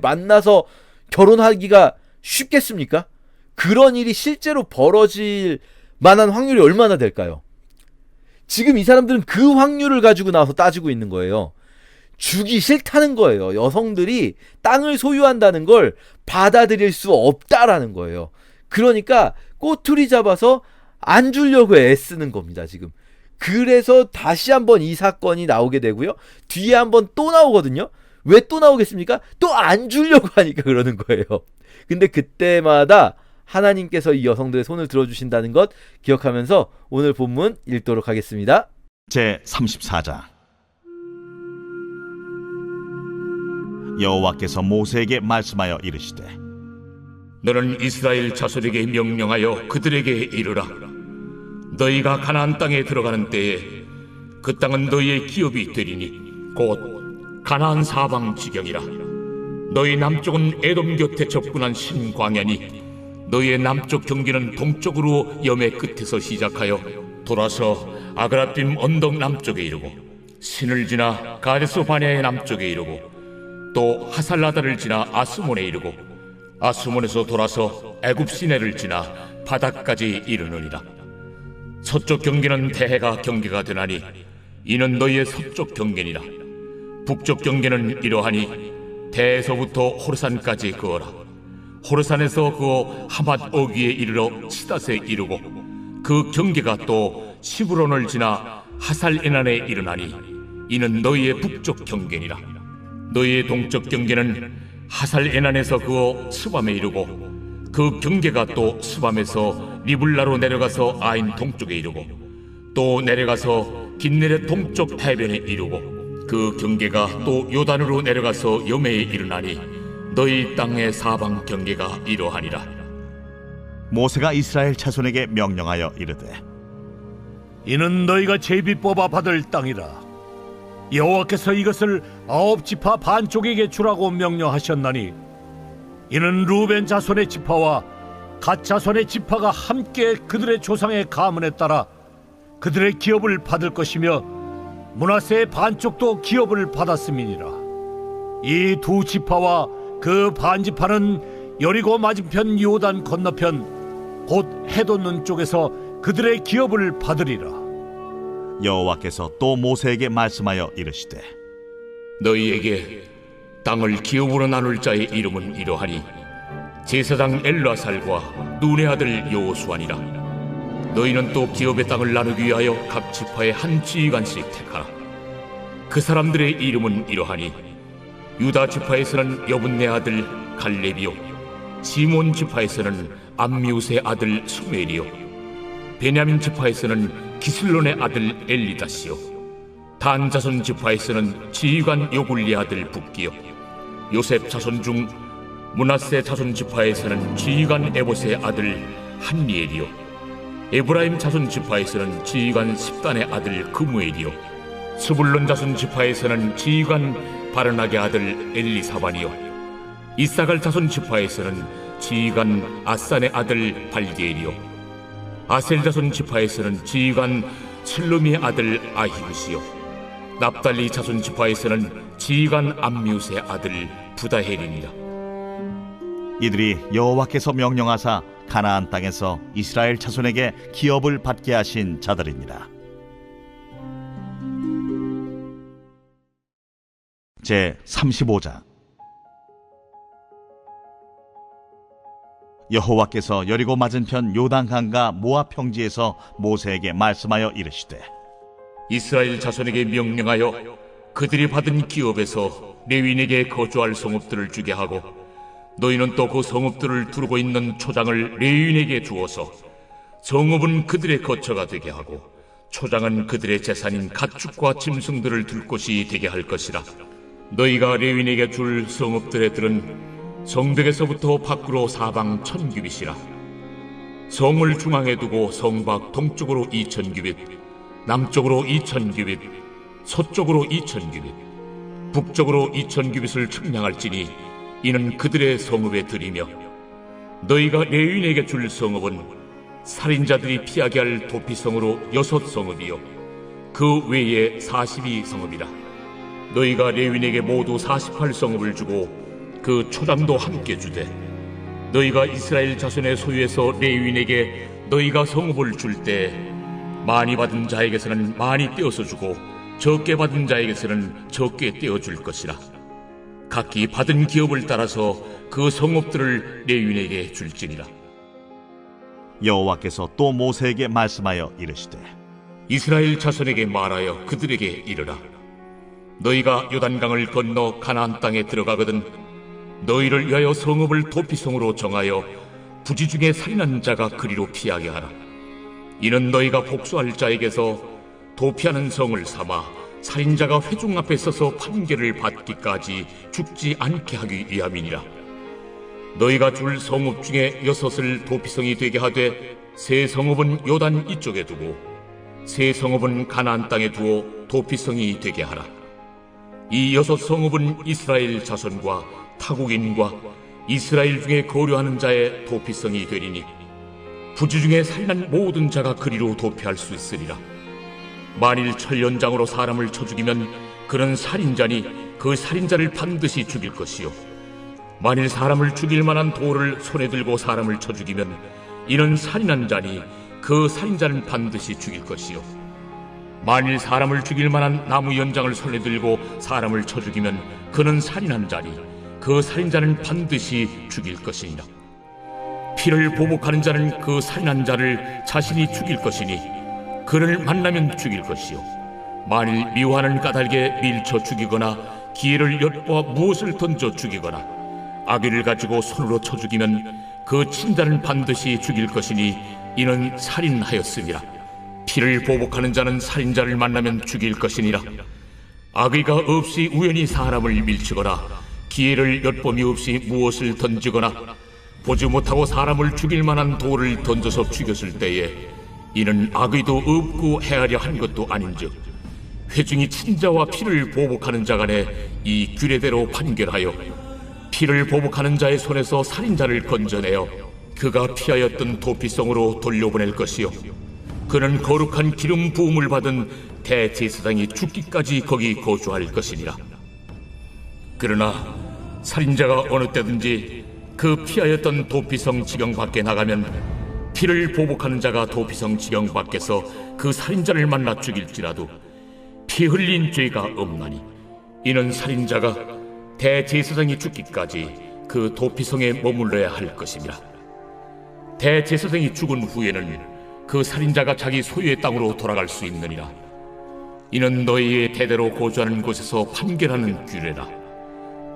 만나서 결혼하기가 쉽겠습니까? 그런 일이 실제로 벌어질 만한 확률이 얼마나 될까요? 지금 이 사람들은 그 확률을 가지고 나와서 따지고 있는 거예요. 주기 싫다는 거예요. 여성들이 땅을 소유한다는 걸 받아들일 수 없다라는 거예요. 그러니까 꼬투리 잡아서 안 주려고 애쓰는 겁니다, 지금. 그래서 다시 한번 이 사건이 나오게 되고요. 뒤에 한번 또 나오거든요. 왜 또 나오겠습니까? 또 안 주려고 하니까 그러는 거예요. 근데 그때마다 하나님께서 이 여성들의 손을 들어주신다는 것 기억하면서 오늘 본문 읽도록 하겠습니다. 제 34장. 여호와께서 모세에게 말씀하여 이르시되, 너는 이스라엘 자손에게 명령하여 그들에게 이르라. 너희가 가나안 땅에 들어가는 때에 그 땅은 너희의 기업이 되리니 곧 가나안 사방 지경이라. 너희 남쪽은 에돔 곁에 접근한 신광야니 너희의 남쪽 경계는 동쪽으로 염의 끝에서 시작하여 돌아서 아그라빔 언덕 남쪽에 이르고 신을 지나 가데스 바네아의 남쪽에 이르고 또 하살라다를 지나 아스몬에 이르고 아스몬에서 돌아서 애굽 시내를 지나 바닥까지 이르느니라. 서쪽 경계는 대해가 경계가 되나니 이는 너희의 서쪽 경계니라. 북쪽 경계는 이러하니 대에서부터 호르산까지 그어라. 호르산에서 그어 하맛 어귀에 이르러 시닷에 이르고 그 경계가 또 시브론을 지나 하살에난에 이르나니 이는 너희의 북쪽 경계니라. 너희의 동쪽 경계는 하살에난에서 그어 스밤에 이르고 그 경계가 또 스밤에서 리블라로 내려가서 아인 동쪽에 이르고 또 내려가서 긴네렛 동쪽 해변에 이르고 그 경계가 또 요단으로 내려가서 여매에 이르나니 너희 땅의 사방 경계가 이러하니라. 모세가 이스라엘 자손에게 명령하여 이르되 이는 너희가 제비 뽑아 받을 땅이라. 여호와께서 이것을 9지파 반쪽에게 주라고 명령하셨나니 이는 루벤 자손의 지파와 갓 자손의 지파가 함께 그들의 조상의 가문에 따라 그들의 기업을 받을 것이며 므낫세의 반쪽도 기업을 받았음이니라. 이 두 지파와 그 반지파는 여리고 맞은편 요단 건너편 곧 해돋는 쪽에서 그들의 기업을 받으리라. 여호와께서 또 모세에게 말씀하여 이르시되 너희에게 땅을 기업으로 나눌 자의 이름은 이러하니 제사장 엘라살과 눈의 아들 여호수아니라. 너희는 또 기업의 땅을 나누기 위하여 각 지파의 한 지휘관씩 택하라. 그 사람들의 이름은 이러하니 유다 지파에서는 여분네 아들 갈렙이요 시몬 지파에서는 암미우스의 아들 수멜이요 베냐민 지파에서는 기슬론의 아들 엘리다시요 단 자손 지파에서는 지휘관 요굴리의 아들 붓기요 요셉 자손 중 므낫세 자손 지파에서는 지휘관 에봇의 아들 한리엘이요 에브라임 자손 지파에서는 지휘관 십단의 아들 그무엘이요 스불론 자손 지파에서는 지휘관 바르나게 아들 엘리사반이요 이사갈 자손 지파에서는 지휘관 아산의 아들 발디엘이요 아셀 자손 지파에서는 지휘관 슬루미의 아들 아히굿이요 납달리 자손 지파에서는 지휘관 암미우스의 아들 부다헬이니라. 이들이 여호와께서 명령하사 가나안 땅에서 이스라엘 자손에게 기업을 받게 하신 자들이니라. 제 35장. 여호와께서 여리고 맞은편 요단강과 모압 평지에서 모세에게 말씀하여 이르시되 이스라엘 자손에게 명령하여 그들이 받은 기업에서 레위인에게 거주할 성읍들을 주게 하고 너희는 또 그 성읍들을 두르고 있는 초장을 레위인에게 주어서 성읍은 그들의 거처가 되게 하고 초장은 그들의 재산인 가축과 짐승들을 둘 곳이 되게 할 것이라. 너희가 레위인에게 줄 성읍들의 들은 성벽에서부터 밖으로 사방 1000규빗이라. 성을 중앙에 두고 성밖 동쪽으로 2000규빗, 남쪽으로 2000규빗, 서쪽으로 2000규빗, 북쪽으로 2000규빗을 측량할지니 이는 그들의 성읍에 들이며 너희가 레위인에게 줄 성읍은 살인자들이 피하게 할 도피성으로 6성읍이요 그 외에 42성읍이라. 너희가 레위인에게 모두 48성읍을 주고 그 초장도 함께 주되 너희가 이스라엘 자손의 소유에서 레위인에게 너희가 성읍을 줄 때 많이 받은 자에게서는 많이 떼어서 주고 적게 받은 자에게서는 적게 떼어줄 것이라. 각기 받은 기업을 따라서 그 성읍들을 레위인에게 줄지니라. 여호와께서 또 모세에게 말씀하여 이르시되 이스라엘 자손에게 말하여 그들에게 이르라. 너희가 요단강을 건너 가나안 땅에 들어가거든 너희를 위하여 성읍을 도피성으로 정하여 부지 중에 살인한 자가 그리로 피하게 하라. 이는 너희가 복수할 자에게서 도피하는 성을 삼아 살인자가 회중 앞에 서서 판결을 받기까지 죽지 않게 하기 위함이니라. 너희가 줄 성읍 중에 6을 도피성이 되게 하되 세 성읍은 요단 이쪽에 두고 세 성읍은 가나안 땅에 두어 도피성이 되게 하라. 이 6성읍은 이스라엘 자손과 타국인과 이스라엘 중에 거류하는 자의 도피성이 되리니 부지 중에 살인한 모든 자가 그리로 도피할 수 있으리라. 만일 철연장으로 사람을 쳐 죽이면 그는 살인자니 그 살인자를 반드시 죽일 것이요 만일 사람을 죽일 만한 돌을 손에 들고 사람을 쳐 죽이면 이는 살인한 자니 그 살인자는 반드시 죽일 것이요 만일 사람을 죽일 만한 나무 연장을 손에 들고 사람을 쳐 죽이면 그는 살인한 자니 그 살인자는 반드시 죽일 것이니라. 피를 보복하는 자는 그 살인한 자를 자신이 죽일 것이니 그를 만나면 죽일 것이요, 만일 미워하는 까닭에 밀쳐 죽이거나 기회를 엿보아 무엇을 던져 죽이거나 악의를 가지고 손으로 쳐 죽이면 그 친자는 반드시 죽일 것이니 이는 살인하였음이라. 피를 보복하는 자는 살인자를 만나면 죽일 것이니라. 악의가 없이 우연히 사람을 밀치거나 기회를 엿봄이 없이 무엇을 던지거나 보지 못하고 사람을 죽일 만한 돌을 던져서 죽였을 때에 이는 악의도 없고 헤아려 한 것도 아닌즉 회중이 친자와 피를 보복하는 자 간에 이 규례대로 판결하여 피를 보복하는 자의 손에서 살인자를 건져내어 그가 피하였던 도피성으로 돌려보낼 것이요, 그는 거룩한 기름 부음을 받은 대제사장이 죽기까지 거기 거주할 것이니라. 그러나 살인자가 어느 때든지 그 피하였던 도피성 지경 밖에 나가면 피를 보복하는 자가 도피성 지경 밖에서 그 살인자를 만나 죽일지라도 피 흘린 죄가 없나니 이는 살인자가 대제사장이 죽기까지 그 도피성에 머물러야 할 것입니다. 대제사장이 죽은 후에는 그 살인자가 자기 소유의 땅으로 돌아갈 수 있느니라. 이는 너희의 대대로 거주하는 곳에서 판결하는 규례라.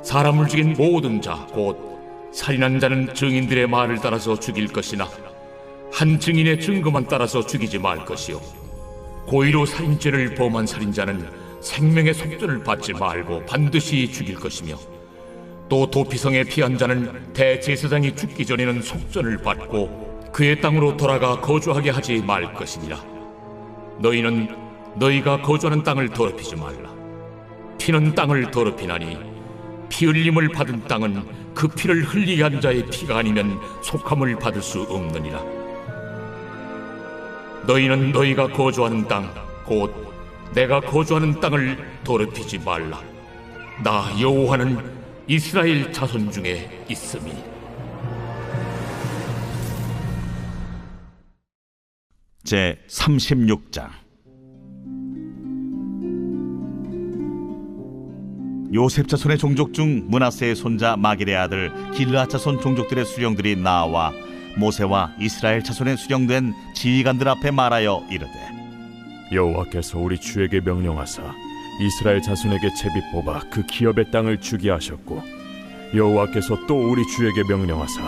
사람을 죽인 모든 자 곧 살인한 자는 증인들의 말을 따라서 죽일 것이나 한 증인의 증거만 따라서 죽이지 말 것이요, 고의로 살인죄를 범한 살인자는 생명의 속전을 받지 말고 반드시 죽일 것이며, 또 도피성에 피한 자는 대제사장이 죽기 전에는 속전을 받고 그의 땅으로 돌아가 거주하게 하지 말 것이니라. 너희는 너희가 거주하는 땅을 더럽히지 말라. 피는 땅을 더럽히나니 피 흘림을 받은 땅은 그 피를 흘리게 한 자의 피가 아니면 속함을 받을 수 없느니라. 너희는 너희가 거주하는 땅 곧 내가 거주하는 땅을 더럽히지 말라. 나 여호와는 이스라엘 자손 중에 있음이. 제 36장. 요셉 자손의 종족 중 므낫세의 손자 마길의 아들 길르앗 자손 종족들의 수령들이 나와 모세와 이스라엘 자손의 수령된 지휘관들 앞에 말하여 이르되, 여호와께서 우리 주에게 명령하사 이스라엘 자손에게 제비 뽑아 그 기업의 땅을 주게 하셨고, 여호와께서 또 우리 주에게 명령하사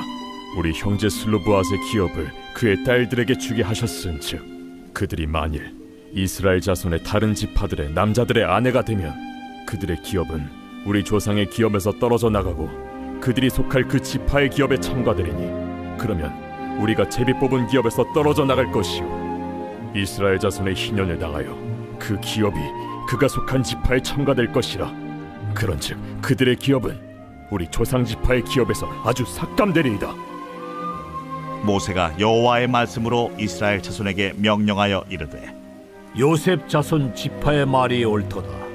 우리 형제 슬로브앗의 기업을 그의 딸들에게 주게 하셨은즉 그들이 만일 이스라엘 자손의 다른 지파들의 남자들의 아내가 되면 그들의 기업은 우리 조상의 기업에서 떨어져 나가고 그들이 속할 그 지파의 기업에 참가되리니 그러면 우리가 제비 뽑은 기업에서 떨어져 나갈 것이요, 이스라엘 자손의 희년을 당하여 그 기업이 그가 속한 지파에 참가될 것이라. 그런즉 그들의 기업은 우리 조상 지파의 기업에서 아주 삭감되리이다. 모세가 여호와의 말씀으로 이스라엘 자손에게 명령하여 이르되, 요셉 자손 지파의 말이 옳도다.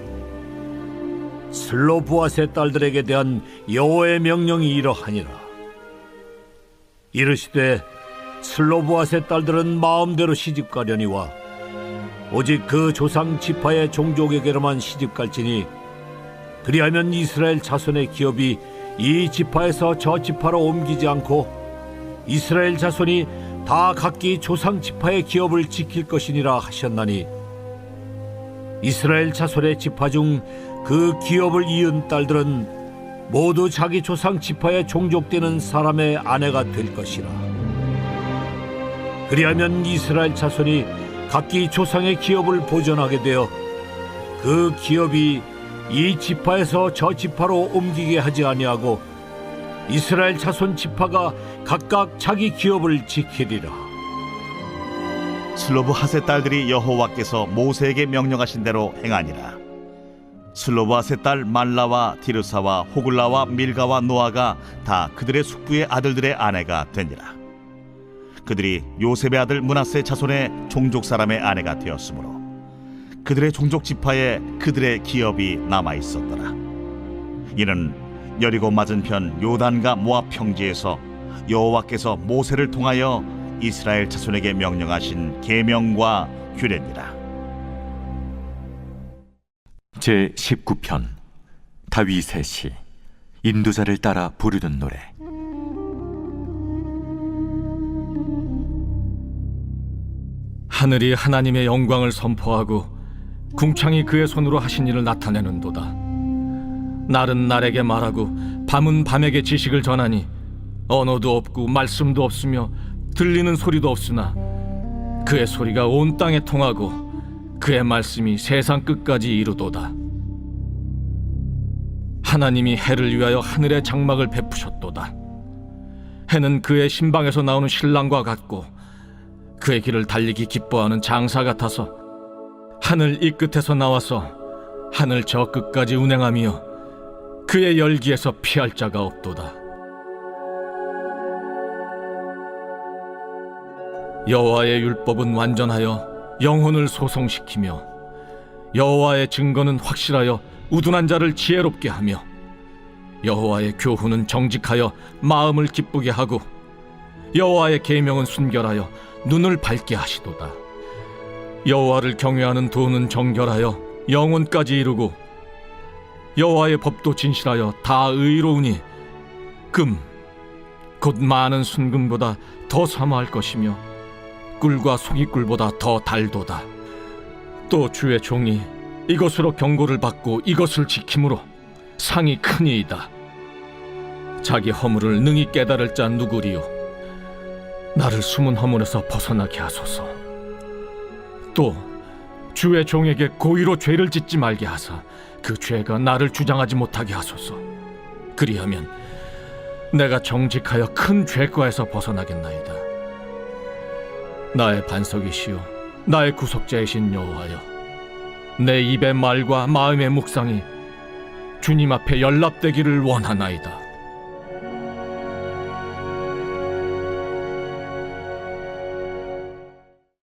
슬로브앗의 딸들에게 대한 여호와의 명령이 이러하니라. 이르시되 슬로브앗의 딸들은 마음대로 시집가려니와 오직 그 조상 지파의 종족에게로만 시집갈지니, 그리하면 이스라엘 자손의 기업이 이 지파에서 저 지파로 옮기지 않고 이스라엘 자손이 다 각기 조상 지파의 기업을 지킬 것이니라 하셨나니, 이스라엘 자손의 지파 중 그 기업을 이은 딸들은 모두 자기 조상 지파에 종족되는 사람의 아내가 될 것이라. 그리하면 이스라엘 자손이 각기 조상의 기업을 보존하게 되어 그 기업이 이 지파에서 저 지파로 옮기게 하지 아니하고 이스라엘 자손 지파가 각각 자기 기업을 지키리라. 슬로브핫의 딸들이 여호와께서 모세에게 명령하신 대로 행하니라. 슬로브핫의 딸 말라와 디르사와 호글라와 밀가와 노아가 다 그들의 숙부의 아들들의 아내가 되니라. 그들이 요셉의 아들 므낫세 자손의 종족 사람의 아내가 되었으므로 그들의 종족 지파에 그들의 기업이 남아 있었더라. 이는 여리고 맞은편 요단과 모압 평지에서 여호와께서 모세를 통하여 이스라엘 자손에게 명령하신 계명과 규례니라. 제 19편 다윗의 시. 인도자를 따라 부르던 노래. 하늘이 하나님의 영광을 선포하고 궁창이 그의 손으로 하신 일을 나타내는도다. 날은 날에게 말하고 밤은 밤에게 지식을 전하니 언어도 없고 말씀도 없으며 들리는 소리도 없으나 그의 소리가 온 땅에 통하고 그의 말씀이 세상 끝까지 이루도다. 하나님이 해를 위하여 하늘의 장막을 베푸셨도다. 해는 그의 신방에서 나오는 신랑과 같고 그의 길을 달리기 기뻐하는 장사 같아서 하늘 이 끝에서 나와서 하늘 저 끝까지 운행하며 그의 열기에서 피할 자가 없도다. 여호와의 율법은 완전하여 영혼을 소송시키며 여호와의 증거는 확실하여 우둔한 자를 지혜롭게 하며 여호와의 교훈은 정직하여 마음을 기쁘게 하고 여호와의 계명은 순결하여 눈을 밝게 하시도다. 여호와를 경외하는 도는 정결하여 영혼까지 이루고 여호와의 법도 진실하여 다 의로우니 금 곧 많은 순금보다 더 사모할 것이며 꿀과 송이꿀보다 더 달도다. 또 주의 종이 이것으로 경고를 받고 이것을 지킴으로 상이 크니이다. 자기 허물을 능히 깨달을 자 누구리요? 나를 숨은 허물에서 벗어나게 하소서. 또 주의 종에게 고의로 죄를 짓지 말게 하사 그 죄가 나를 주장하지 못하게 하소서. 그리하면 내가 정직하여 큰 죄과에서 벗어나겠나이다. 나의 반석이시요 나의 구속자이신 여호와여, 내 입의 말과 마음의 묵상이 주님 앞에 연락되기를 원하나이다.